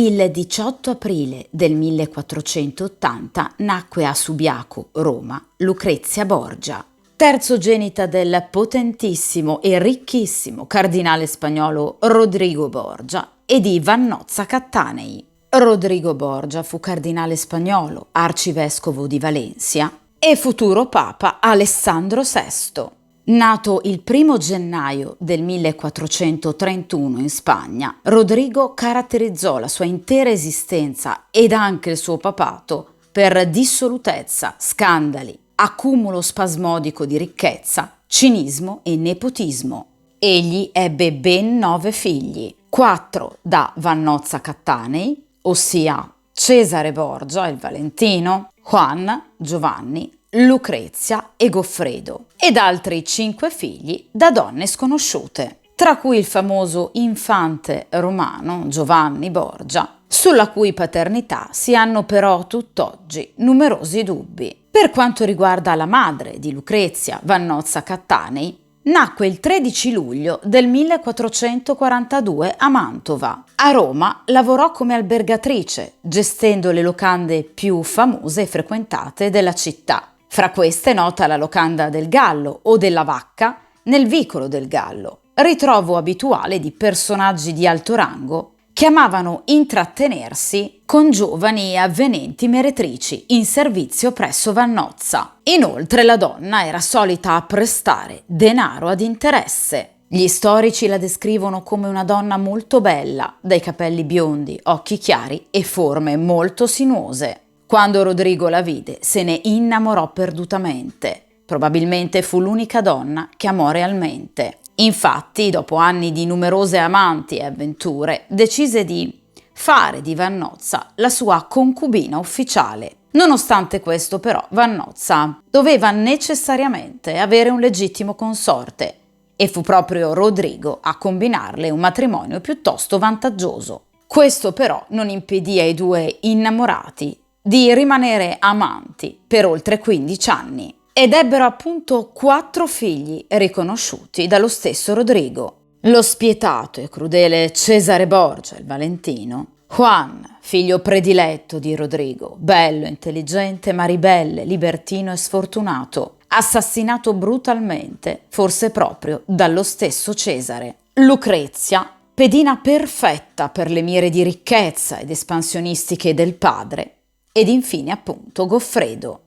Il 18 aprile del 1480 nacque a Subiaco, Roma, Lucrezia Borgia, terzogenita del potentissimo e ricchissimo cardinale spagnolo Rodrigo Borgia e di Vannozza Cattanei. Rodrigo Borgia fu cardinale spagnolo, arcivescovo di Valencia e futuro papa Alessandro VI. Nato il 1 gennaio del 1431 in Spagna, Rodrigo caratterizzò la sua intera esistenza ed anche il suo papato per dissolutezza, scandali, accumulo spasmodico di ricchezza, cinismo e nepotismo. Egli ebbe ben 9 figli, 4 da Vannozza Cattanei, ossia Cesare Borgia, il Valentino, Juan, Giovanni, Lucrezia e Goffredo, ed altri 5 figli da donne sconosciute, tra cui il famoso infante romano Giovanni Borgia, sulla cui paternità si hanno però tutt'oggi numerosi dubbi. Per quanto riguarda la madre di Lucrezia, Vannozza Cattanei, nacque il 13 luglio del 1442 a Mantova. A Roma lavorò come albergatrice, gestendo le locande più famose e frequentate della città. Fra queste nota la locanda del Gallo o della Vacca nel vicolo del Gallo, ritrovo abituale di personaggi di alto rango che amavano intrattenersi con giovani e avvenenti meretrici in servizio presso Vannozza. Inoltre la donna era solita prestare denaro ad interesse. Gli storici la descrivono come una donna molto bella, dai capelli biondi, occhi chiari e forme molto sinuose. Quando Rodrigo la vide, se ne innamorò perdutamente. Probabilmente fu l'unica donna che amò realmente. Infatti, dopo anni di numerose amanti e avventure, decise di fare di Vannozza la sua concubina ufficiale. Nonostante questo, però, Vannozza doveva necessariamente avere un legittimo consorte e fu proprio Rodrigo a combinarle un matrimonio piuttosto vantaggioso. Questo però non impedì ai due innamorati di rimanere amanti per oltre 15 anni ed ebbero appunto 4 figli riconosciuti dallo stesso Rodrigo. Lo spietato e crudele Cesare Borgia, il Valentino, Juan, figlio prediletto di Rodrigo, bello, intelligente ma ribelle, libertino e sfortunato, assassinato brutalmente, forse proprio dallo stesso Cesare. Lucrezia, pedina perfetta per le mire di ricchezza ed espansionistiche del padre, ed infine appunto Goffredo.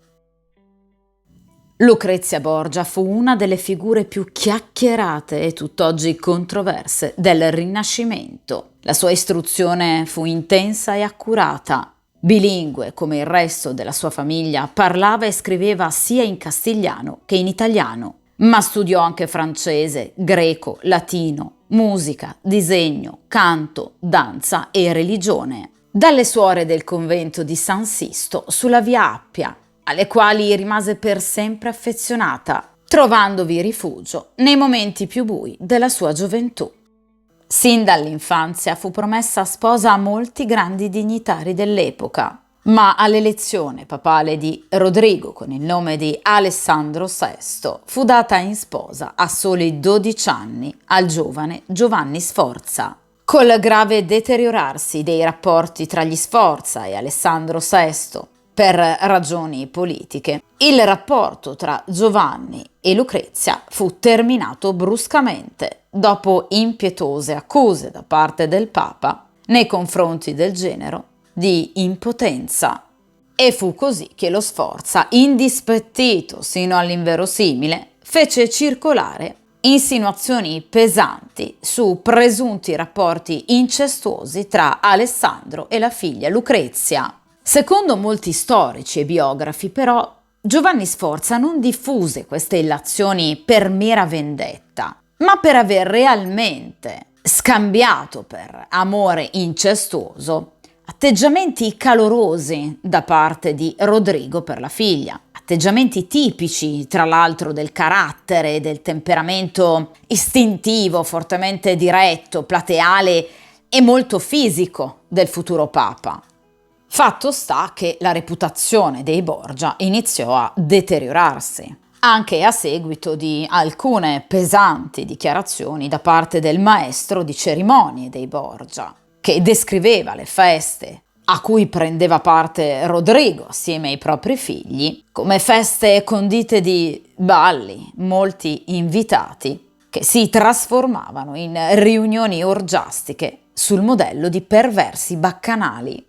Lucrezia Borgia fu una delle figure più chiacchierate e tutt'oggi controverse del Rinascimento. La sua istruzione fu intensa e accurata. Bilingue come il resto della sua famiglia, parlava e scriveva sia in castigliano che in italiano, ma studiò anche francese, greco, latino, musica, disegno, canto, danza e religione. Dalle suore del convento di San Sisto sulla via Appia, alle quali rimase per sempre affezionata, trovandovi rifugio nei momenti più bui della sua gioventù. Sin dall'infanzia fu promessa sposa a molti grandi dignitari dell'epoca, ma all'elezione papale di Rodrigo con il nome di Alessandro VI fu data in sposa a soli 12 anni al giovane Giovanni Sforza. Col grave deteriorarsi dei rapporti tra gli Sforza e Alessandro VI per ragioni politiche, il rapporto tra Giovanni e Lucrezia fu terminato bruscamente dopo impietose accuse da parte del Papa nei confronti del genero di impotenza. E fu così che lo Sforza, indispettito sino all'inverosimile, fece circolare insinuazioni pesanti su presunti rapporti incestuosi tra Alessandro e la figlia Lucrezia. Secondo molti storici e biografi, però, Giovanni Sforza non diffuse queste illazioni per mera vendetta, ma per aver realmente scambiato per amore incestuoso atteggiamenti calorosi da parte di Rodrigo per la figlia, atteggiamenti tipici tra l'altro del carattere e del temperamento istintivo, fortemente diretto, plateale e molto fisico del futuro papa. Fatto sta che la reputazione dei Borgia iniziò a deteriorarsi, anche a seguito di alcune pesanti dichiarazioni da parte del maestro di cerimonie dei Borgia. che descriveva le feste a cui prendeva parte Rodrigo assieme ai propri figli come feste condite di balli, molti invitati, che si trasformavano in riunioni orgiastiche sul modello di perversi baccanali.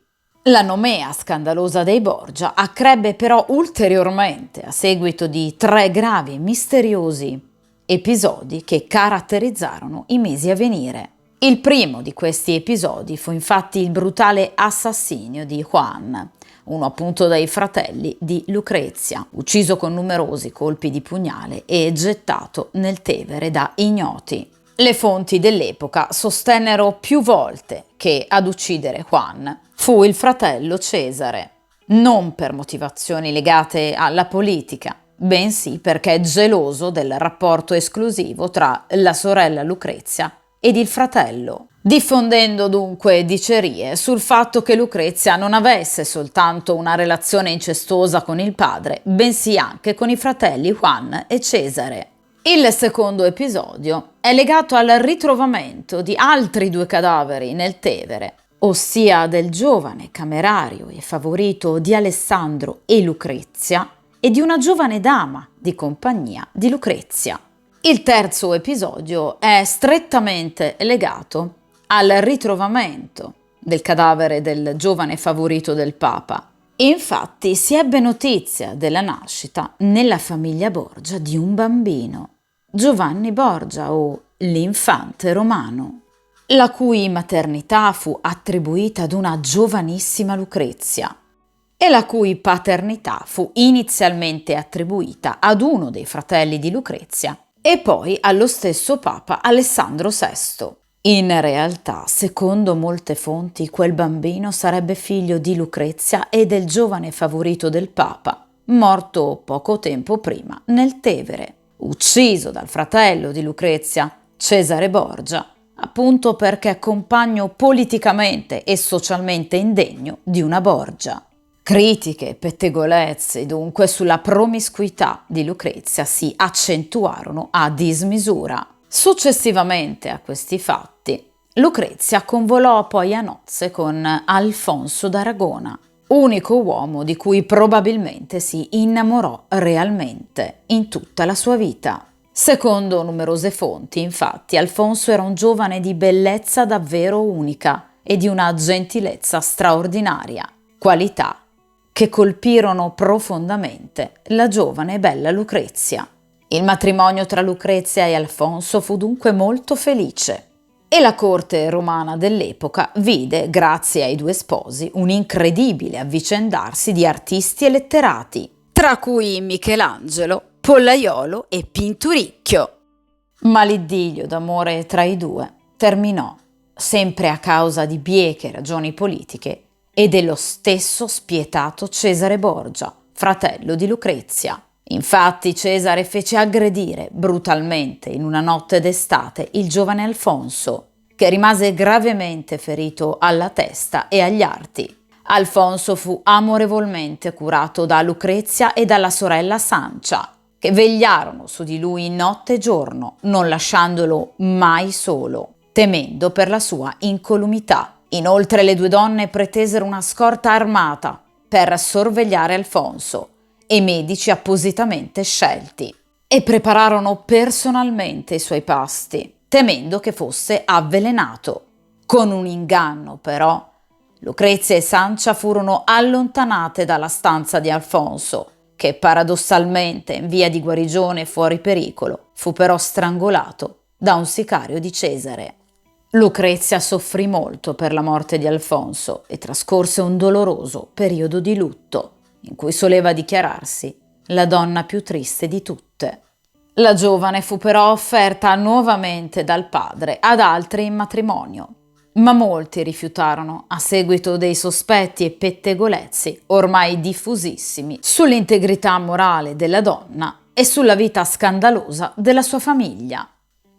La nomea scandalosa dei Borgia accrebbe però ulteriormente a seguito di 3 gravi e misteriosi episodi che caratterizzarono i mesi a venire. Il primo di questi episodi fu infatti il brutale assassinio di Juan, uno appunto dei fratelli di Lucrezia, ucciso con numerosi colpi di pugnale e gettato nel Tevere da ignoti. Le fonti dell'epoca sostennero più volte che ad uccidere Juan fu il fratello Cesare, non per motivazioni legate alla politica, bensì perché geloso del rapporto esclusivo tra la sorella Lucrezia ed il fratello, diffondendo dunque dicerie sul fatto che Lucrezia non avesse soltanto una relazione incestuosa con il padre, bensì anche con i fratelli Juan e Cesare. Il secondo episodio è legato al ritrovamento di altri 2 cadaveri nel Tevere, ossia del giovane camerario e favorito di Alessandro e Lucrezia e di una giovane dama di compagnia di Lucrezia. Il terzo episodio è strettamente legato al ritrovamento del cadavere del giovane favorito del Papa. Infatti si ebbe notizia della nascita nella famiglia Borgia di un bambino, Giovanni Borgia o l'infante romano, la cui maternità fu attribuita ad una giovanissima Lucrezia e la cui paternità fu inizialmente attribuita ad uno dei fratelli di Lucrezia e poi allo stesso Papa Alessandro VI. In realtà, secondo molte fonti, quel bambino sarebbe figlio di Lucrezia e del giovane favorito del Papa, morto poco tempo prima nel Tevere, ucciso dal fratello di Lucrezia, Cesare Borgia, appunto perché compagno politicamente e socialmente indegno di una Borgia. Critiche e pettegolezzi dunque sulla promiscuità di Lucrezia si accentuarono a dismisura. Successivamente a questi fatti, Lucrezia convolò poi a nozze con Alfonso d'Aragona, unico uomo di cui probabilmente si innamorò realmente in tutta la sua vita. Secondo numerose fonti, infatti, Alfonso era un giovane di bellezza davvero unica e di una gentilezza straordinaria, qualità che colpirono profondamente la giovane e bella Lucrezia. Il matrimonio tra Lucrezia e Alfonso fu dunque molto felice e la corte romana dell'epoca vide, grazie ai 2 sposi, un incredibile avvicendarsi di artisti e letterati, tra cui Michelangelo, Pollaiolo e Pinturicchio. Ma l'idillio d'amore tra i 2 terminò, sempre a causa di bieche ragioni politiche e dello stesso spietato Cesare Borgia, fratello di Lucrezia. Infatti Cesare fece aggredire brutalmente in una notte d'estate il giovane Alfonso, che rimase gravemente ferito alla testa e agli arti. Alfonso fu amorevolmente curato da Lucrezia e dalla sorella Sancia, che vegliarono su di lui notte e giorno, non lasciandolo mai solo, temendo per la sua incolumità. Inoltre le 2 donne pretesero una scorta armata per sorvegliare Alfonso e medici appositamente scelti e prepararono personalmente i suoi pasti, temendo che fosse avvelenato. Con un inganno, però, Lucrezia e Sancia furono allontanate dalla stanza di Alfonso, che paradossalmente in via di guarigione fuori pericolo fu però strangolato da un sicario di Cesare. Lucrezia soffrì molto per la morte di Alfonso e trascorse un doloroso periodo di lutto, in cui soleva dichiararsi la donna più triste di tutte. La giovane fu però offerta nuovamente dal padre ad altri in matrimonio, ma molti rifiutarono a seguito dei sospetti e pettegolezzi ormai diffusissimi sull'integrità morale della donna e sulla vita scandalosa della sua famiglia.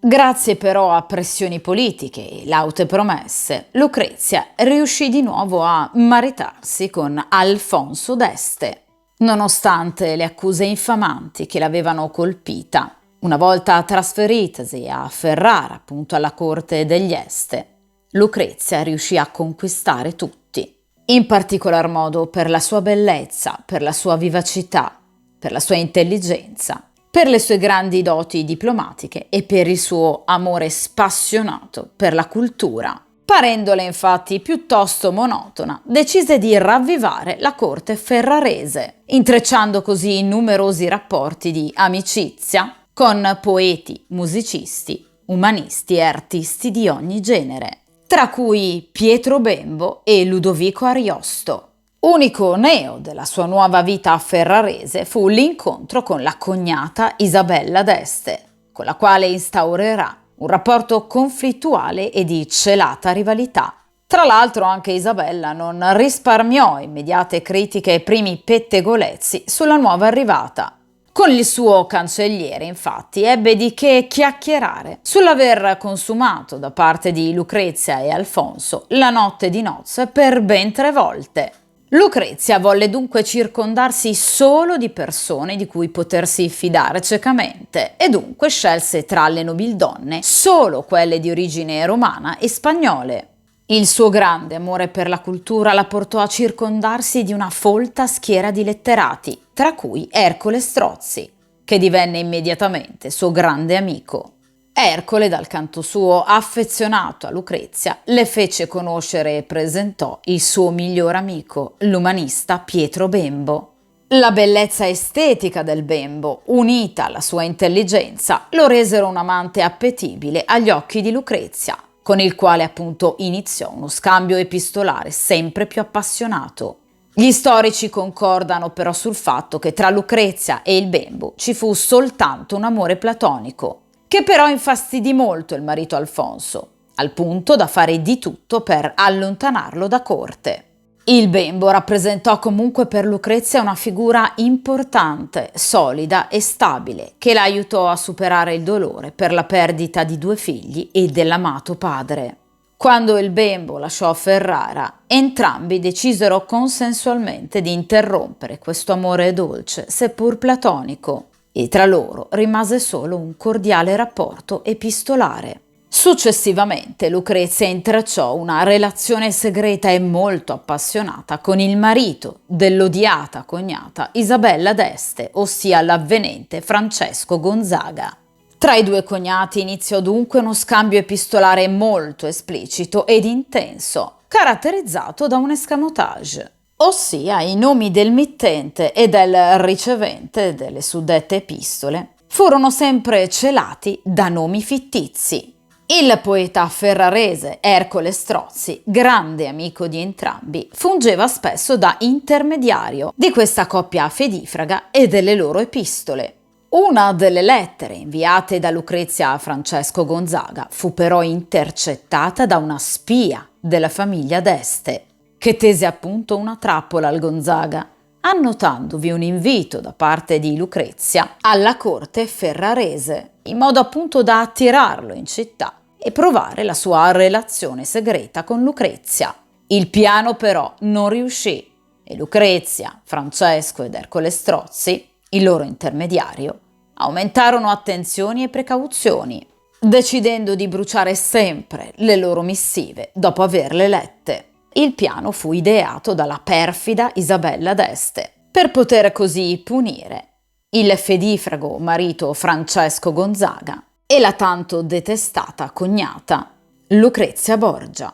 Grazie però a pressioni politiche e laute promesse, Lucrezia riuscì di nuovo a maritarsi con Alfonso d'Este, nonostante le accuse infamanti che l'avevano colpita, una volta trasferitasi a Ferrara, appunto alla corte degli Este. Lucrezia riuscì a conquistare tutti, in particolar modo per la sua bellezza, per la sua vivacità, per la sua intelligenza, per le sue grandi doti diplomatiche e per il suo amore spassionato per la cultura. Parendole infatti piuttosto monotona, decise di ravvivare la corte ferrarese, intrecciando così numerosi rapporti di amicizia con poeti, musicisti, umanisti e artisti di ogni genere, tra cui Pietro Bembo e Ludovico Ariosto. Unico neo della sua nuova vita ferrarese fu l'incontro con la cognata Isabella d'Este, con la quale instaurerà un rapporto conflittuale e di celata rivalità. Tra l'altro anche Isabella non risparmiò immediate critiche e primi pettegolezzi sulla nuova arrivata. Con il suo cancelliere, infatti, ebbe di che chiacchierare sull'aver consumato da parte di Lucrezia e Alfonso la notte di nozze per ben 3 volte. Lucrezia volle dunque circondarsi solo di persone di cui potersi fidare ciecamente e dunque scelse tra le nobildonne solo quelle di origine romana e spagnole. Il suo grande amore per la cultura la portò a circondarsi di una folta schiera di letterati, tra cui Ercole Strozzi, che divenne immediatamente suo grande amico. Ercole, dal canto suo, affezionato a Lucrezia, le fece conoscere e presentò il suo miglior amico, l'umanista Pietro Bembo. La bellezza estetica del Bembo, unita alla sua intelligenza, lo resero un amante appetibile agli occhi di Lucrezia, con il quale appunto iniziò uno scambio epistolare sempre più appassionato. Gli storici concordano però sul fatto che tra Lucrezia e il Bembo ci fu soltanto un amore platonico, che però infastidì molto il marito Alfonso, al punto da fare di tutto per allontanarlo da corte. Il Bembo rappresentò comunque per Lucrezia una figura importante, solida e stabile, che la aiutò a superare il dolore per la perdita di 2 figli e dell'amato padre. Quando il Bembo lasciò Ferrara, entrambi decisero consensualmente di interrompere questo amore dolce, seppur platonico, e tra loro rimase solo un cordiale rapporto epistolare. Successivamente Lucrezia intrecciò una relazione segreta e molto appassionata con il marito dell'odiata cognata Isabella d'Este, ossia l'avvenente Francesco Gonzaga. Tra i 2 cognati iniziò dunque uno scambio epistolare molto esplicito ed intenso, caratterizzato da un escamotage, ossia i nomi del mittente e del ricevente delle suddette epistole furono sempre celati da nomi fittizi. Il poeta ferrarese Ercole Strozzi, grande amico di entrambi, fungeva spesso da intermediario di questa coppia fedifraga e delle loro epistole. Una delle lettere inviate da Lucrezia a Francesco Gonzaga fu però intercettata da una spia della famiglia d'Este, che tese appunto una trappola al Gonzaga, annotandovi un invito da parte di Lucrezia alla corte ferrarese, in modo appunto da attirarlo in città e provare la sua relazione segreta con Lucrezia. Il piano però non riuscì e Lucrezia, Francesco ed Ercole Strozzi, il loro intermediario, aumentarono attenzioni e precauzioni, decidendo di bruciare sempre le loro missive dopo averle lette. Il piano fu ideato dalla perfida Isabella d'Este per poter così punire il fedifrago marito Francesco Gonzaga e la tanto detestata cognata Lucrezia Borgia.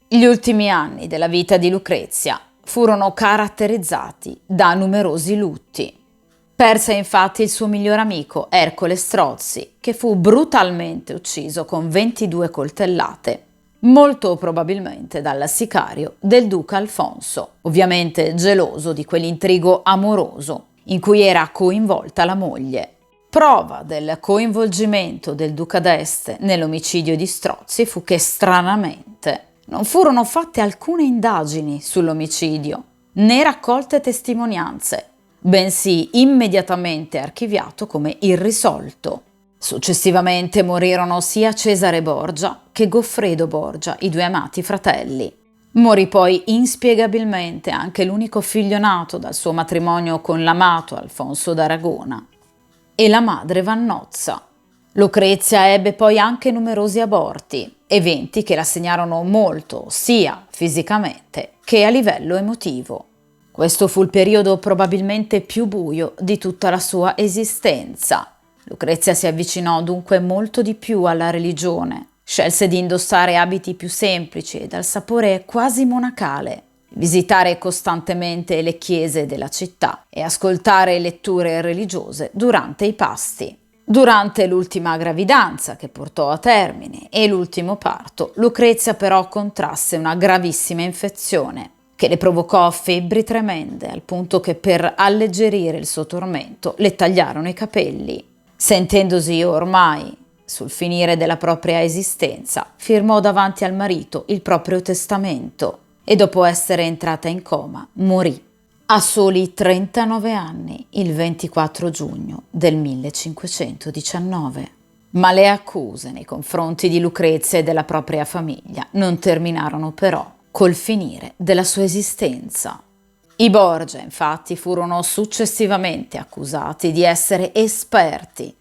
Gli ultimi anni della vita di Lucrezia furono caratterizzati da numerosi lutti. Perse infatti il suo miglior amico Ercole Strozzi, che fu brutalmente ucciso con 22 coltellate, molto probabilmente dal sicario del duca Alfonso, ovviamente geloso di quell'intrigo amoroso in cui era coinvolta la moglie. Prova del coinvolgimento del duca d'Este nell'omicidio di Strozzi fu che stranamente non furono fatte alcune indagini sull'omicidio, né raccolte testimonianze, bensì immediatamente archiviato come irrisolto. Successivamente morirono sia Cesare Borgia che Goffredo Borgia, i 2 amati fratelli. Morì poi inspiegabilmente anche l'unico figlio nato dal suo matrimonio con l'amato Alfonso d'Aragona e la madre Vannozza. Lucrezia ebbe poi anche numerosi aborti, eventi che la segnarono molto sia fisicamente che a livello emotivo. Questo fu il periodo probabilmente più buio di tutta la sua esistenza. Lucrezia si avvicinò dunque molto di più alla religione, scelse di indossare abiti più semplici e dal sapore quasi monacale, visitare costantemente le chiese della città e ascoltare letture religiose durante i pasti. Durante l'ultima gravidanza che portò a termine e l'ultimo parto, Lucrezia però contrasse una gravissima infezione che le provocò febbri tremende al punto che per alleggerire il suo tormento le tagliarono i capelli. Sentendosi ormai sul finire della propria esistenza, firmò davanti al marito il proprio testamento e dopo essere entrata in coma morì a soli 39 anni il 24 giugno del 1519. Ma le accuse nei confronti di Lucrezia e della propria famiglia non terminarono però col finire della sua esistenza. I Borgia, infatti, furono successivamente accusati di essere esperti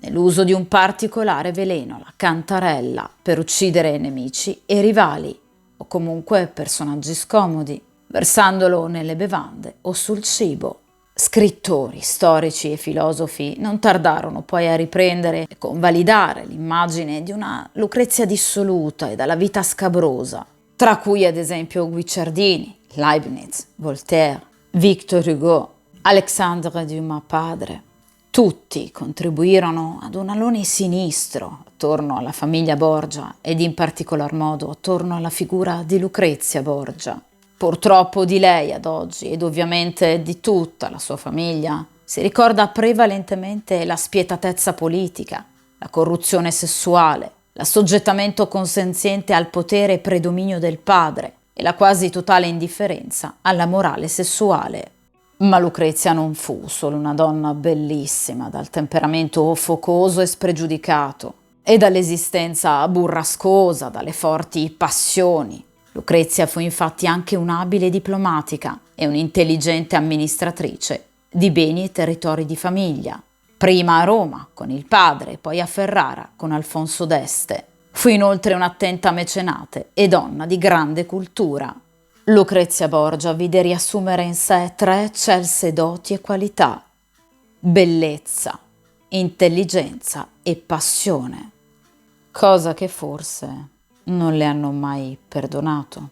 nell'uso di un particolare veleno, la cantarella, per uccidere nemici e rivali, o comunque personaggi scomodi, versandolo nelle bevande o sul cibo. Scrittori, storici e filosofi non tardarono poi a riprendere e convalidare l'immagine di una Lucrezia dissoluta e dalla vita scabrosa, tra cui ad esempio Guicciardini, Leibniz, Voltaire, Victor Hugo, Alexandre Dumas padre. Tutti contribuirono ad un alone sinistro attorno alla famiglia Borgia ed in particolar modo attorno alla figura di Lucrezia Borgia. Purtroppo di lei ad oggi ed ovviamente di tutta la sua famiglia si ricorda prevalentemente la spietatezza politica, la corruzione sessuale, l'assoggettamento consenziente al potere e predominio del padre e la quasi totale indifferenza alla morale sessuale. Ma Lucrezia non fu solo una donna bellissima, dal temperamento focoso e spregiudicato e dall'esistenza burrascosa, dalle forti passioni. Lucrezia fu infatti anche un'abile diplomatica e un'intelligente amministratrice di beni e territori di famiglia. Prima a Roma con il padre, poi a Ferrara con Alfonso d'Este. Fu inoltre un'attenta mecenate e donna di grande cultura. Lucrezia Borgia vide riassumere in sé 3 eccelse doti e qualità: bellezza, intelligenza e passione, cosa che forse non le hanno mai perdonato.